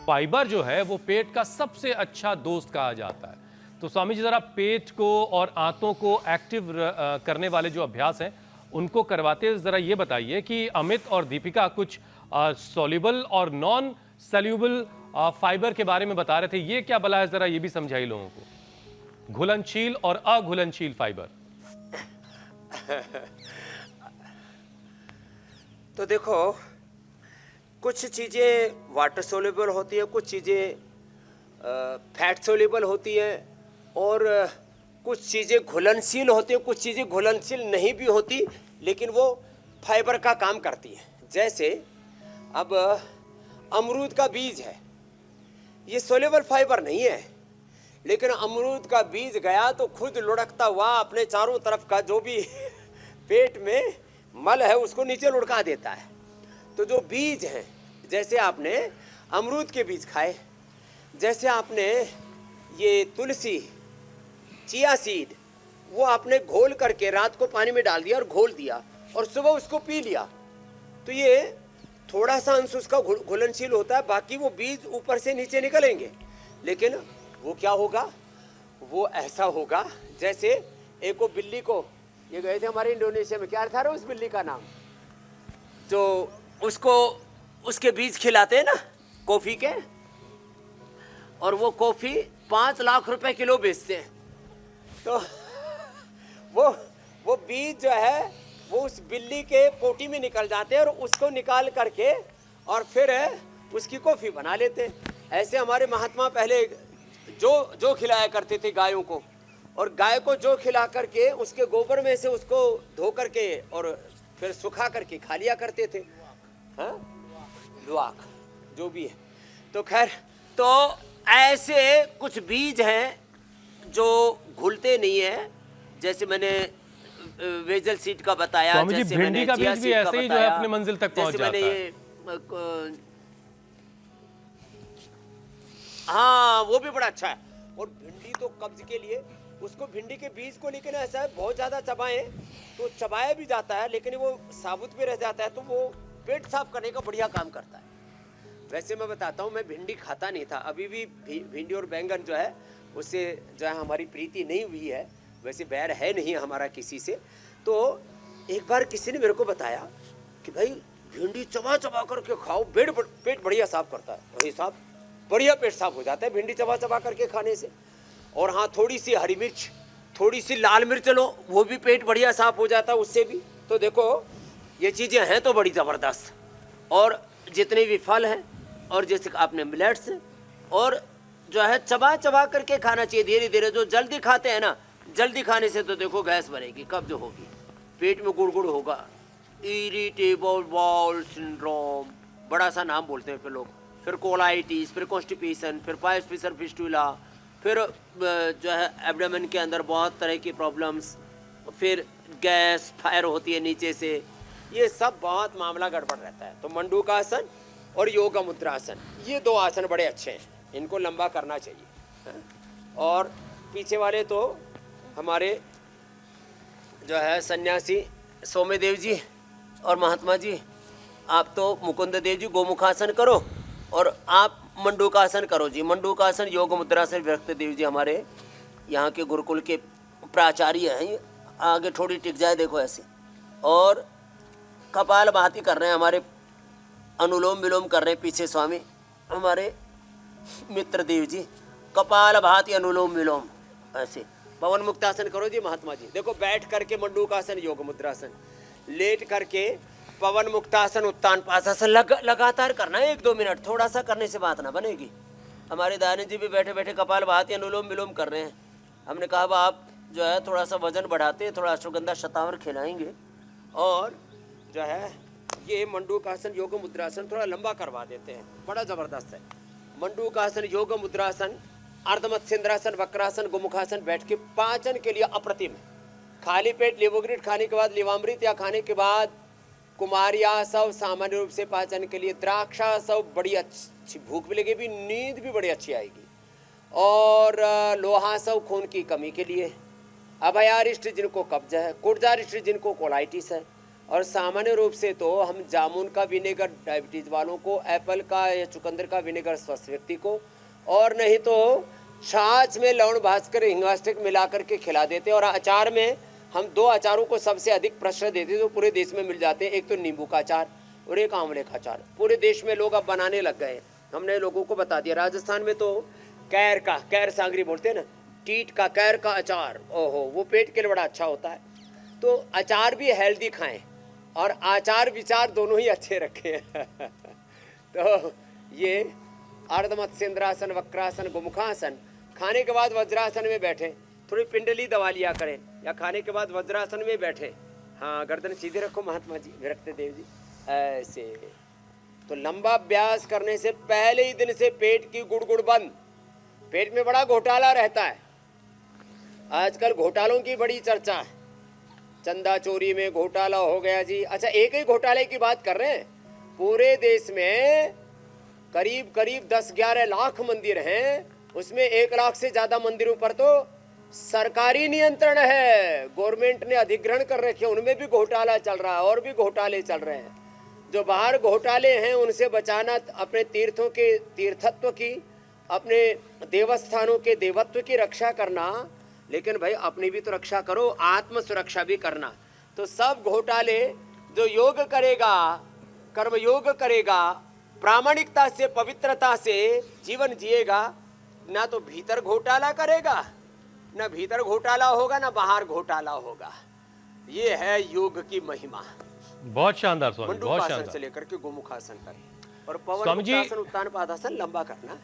Fibre जो है वो पेट का सबसे अच्छा दोस्त कहा जाता है। तो स्वामी जी जरा पेट को और आंतों को एक्टिव करने वाले जो अभ्यास हैं उनको करवाते हैं। जरा ये बताइए कि अमित और दीपिका कुछ सॉल्युबल और नॉन सॉल्युबल फाइबर के बारे में बता रहे थे, ये क्या भला है, जरा ये भी समझाइए लोगों को, घुलनशील और अघुलनशील फाइबर। तो देखो, कुछ चीज़ें वाटर सोल्यूबल होती है, कुछ चीज़ें फैट सोल्यूबल होती है, और कुछ चीज़ें घुलनशील होती है, कुछ चीज़ें घुलनशील नहीं भी होती, लेकिन वो फाइबर का काम करती है। जैसे अब अमरूद का बीज है, ये सोल्यूबल फाइबर नहीं है, लेकिन अमरूद का बीज गया तो खुद लुढ़कता हुआ अपने चारों तरफ का जो भी पेट में मल है उसको नीचे लुढ़का देता है। तो जो बीज हैं, जैसे आपने अमरूद के बीज खाए, जैसे आपने ये तुलसी, चिया सीड, वो आपने घोल करके रात को पानी में डाल दिया और घोल दिया और सुबह उसको पी लिया, तो ये थोड़ा सा अंश उसका घुलनशील होता है, बाकी वो बीज ऊपर से नीचे निकलेंगे। लेकिन वो क्या होगा, वो ऐसा होगा जैसे एक वो बिल्ली को, ये गए थे हमारे इंडोनेशिया में, क्या था उस बिल्ली का नाम, जो उसको उसके बीज खिलाते हैं ना कॉफ़ी के, और वो कॉफ़ी 5 लाख रुपए किलो बेचते हैं। तो वो बीज जो है वो उस बिल्ली के पोटी में निकल जाते हैं और उसको निकाल करके और फिर उसकी कॉफ़ी बना लेते हैं। ऐसे हमारे महात्मा पहले जो खिलाया करते थे गायों को, और गाय को जो खिला करके उसके गोबर में से उसको धो करके और फिर सुखा करके खा लिया करते थे। हाँ, लुआक जो भी है। तो खैर, तो ऐसे कुछ बीज हैं जो घुलते नहीं है, जैसे मैंने वेजल सीड का बताया, जैसे मैंने का बीज भी ऐसे ही जो है अपने मंजिल तक पहुंच जाता है। हाँ, वो भी बड़ा अच्छा है। और भिंडी तो कब्ज के लिए, उसको भिंडी के बीज को लेकिन ऐसा है बहुत ज़्यादा चबाएं तो चबाया भी जाता है, लेकिन वो साबुत भी रह जाता है, तो वो पेट साफ करने का बढ़िया काम करता है। वैसे मैं बताता हूँ, मैं भिंडी खाता नहीं था, अभी भी भिंडी और बैंगन जो है उससे जो है हमारी प्रीति नहीं हुई है, वैसे बैर है नहीं हमारा किसी से। तो एक बार किसी ने मेरे को बताया कि भाई भिंडी चबा चबा करके खाओ, पेट बढ़िया साफ करता है। वही साफ, बढ़िया पेट साफ हो जाता है भिंडी चबा चबा करके खाने से। और हाँ, थोड़ी सी हरी मिर्च, थोड़ी सी लाल मिर्च लो, वो भी पेट बढ़िया साफ हो जाता है उससे भी। तो देखो, ये चीज़ें हैं तो बड़ी ज़बरदस्त। और जितने भी फल हैं, और जैसे आपने मिलेट्स, और जो है चबा चबा करके खाना चाहिए धीरे धीरे। जो जल्दी खाते हैं ना, जल्दी खाने से तो देखो गैस बनेगी, कब्ज होगी, पेट में गुड़गुड़ होगा, इरिटेबल बाउल सिंड्रोम, बड़ा सा नाम बोलते हैं फिर लोग, फिर कोलाइटिस, फिर कॉन्स्टिपेशन, फिर पाइल्स फिशर फिस्टुला, फिर जो है एब्डोमेन के अंदर बहुत तरह की प्रॉब्लम्स, फिर गैस फायर होती है नीचे से, ये सब बहुत मामला गड़बड़ रहता है। तो मंडूकासन और योगा मुद्रासन, ये 2 आसन बड़े अच्छे हैं, इनको लंबा करना चाहिए। और पीछे वाले तो हमारे जो है सन्यासी सोमेदेव जी और महात्मा जी, आप तो मुकुंद देव जी गोमुखासन करो और आप मंडूकासन करो जी। मंडूकासन, योग मुद्रासन, विरक्त देव जी हमारे यहाँ के गुरुकुल के प्राचार्य हैं, आगे थोड़ी टिक जाए देखो ऐसे। और कपाल भाती कर रहे हैं हमारे, अनुलोम विलोम कर रहे हैं पीछे स्वामी हमारे मित्र देव जी, कपाल भाती अनुलोम विलोम ऐसे। पवन मुक्तासन करो जी महात्मा जी। देखो, बैठ करके मंडूकासन योग मुद्रासन, लेट करके पवन मुक्तासन, उत्तान पासासन, लगातार करना है 1-2 मिनट, थोड़ा सा करने से बात ना बनेगी। हमारे दानी जी भी बैठे बैठे कपाल भाती अनुलोम विलोम कर रहे हैं। हमने कहा आप जो है थोड़ा सा वजन बढ़ाते, थोड़ा अश्वगंधा शतावर खिलाएंगे, और जो है ये मंडूकासन योग मुद्रासन थोड़ा लंबा करवा देते हैं, बड़ा ज़बरदस्त है। मंडूकासन, योग मुद्रासन, अर्धमत्स्येंद्रासन, वक्रासन, गोमुखासन बैठ के पाचन के लिए अप्रतिम है। खाली पेट लिवोग्रिड खाने के बाद, लिवामृत या खाने के बाद कुमारियासव सामान्य रूप से पाचन के लिए, द्राक्षासव बड़ी अच्छी, भूख भी लगेगी, नींद भी बड़ी अच्छी आएगी। और लोहासव खून की कमी के लिए, अभयारिष्ट जिनको कब्ज है, कुर्जारिष्ट जिनको कोलाइटिस है, और सामान्य रूप से तो हम जामुन का विनेगर डायबिटीज वालों को, एप्पल का या चुकंदर का विनेगर स्वस्थ व्यक्ति को, और नहीं तो छाछ में लवण भास्कर हिंगास्टिक मिला करके खिला देते। और अचार में हम 2 अचारों को सबसे अधिक प्रश्रय देते जो पूरे देश में मिल जाते हैं, एक तो नींबू का अचार और एक आंवले का अचार। पूरे देश में लोग अब बनाने लग गए, हमने लोगों को बता दिया। राजस्थान में तो कैर सांगरी बोलते हैं ना, टीट का कैर का अचार, ओहो वो पेट के लिए बड़ा अच्छा होता है। तो अचार भी हेल्दी खाएं और आचार विचार दोनों ही अच्छे रखें। तो ये अर्धमत्स्येंद्रासन, वक्रासन, गुमुखासन, खाने के बाद वज्रासन में बैठे, थोड़ी पिंडली दबा लिया करें, या खाने के बाद वज्रासन में बैठे, हाँ गर्दन सीधे रखो महात्मा जी, विरक्त देव जी, ऐसे। तो लंबा अभ्यास करने से पहले ही दिन से पेट की गुड़गुड़ बंद। पेट में बड़ा घोटाला रहता है, आजकल घोटालों की बड़ी चर्चा है। चंदा चोरी में घोटाला हो गया जी। अच्छा, एक ही घोटाले की बात कर रहे हैं, पूरे देश में करीब करीब 10-11 लाख मंदिर हैं, उसमें 1 लाख से ज्यादा मंदिरों पर तो सरकारी नियंत्रण है, गवर्नमेंट ने अधिग्रहण कर रखे, उनमें भी घोटाला चल रहा है और भी घोटाले चल रहे हैं। जो बाहर घोटाले हैं उनसे बचाना, अपने तीर्थों के तीर्थत्व की, अपने देवस्थानों के देवत्व की रक्षा करना, लेकिन भाई अपनी भी तो रक्षा करो, आत्म सुरक्षा भी करना। तो सब घोटाले, जो योग करेगा, कर्म योग करेगा, प्रामाणिकता से पवित्रता से जीवन जिएगा, ना तो भीतर घोटाला करेगा, ना भीतर घोटाला होगा, ना बाहर घोटाला होगा। ये है योग की महिमा। बहुत शानदार स्वामी, बहुत मंडूकासन शानदार। से लेकर के गोमुखासन तक, और पवन स्वामी जी, मुक्तासन, उत्तान पादासन लंबा करना।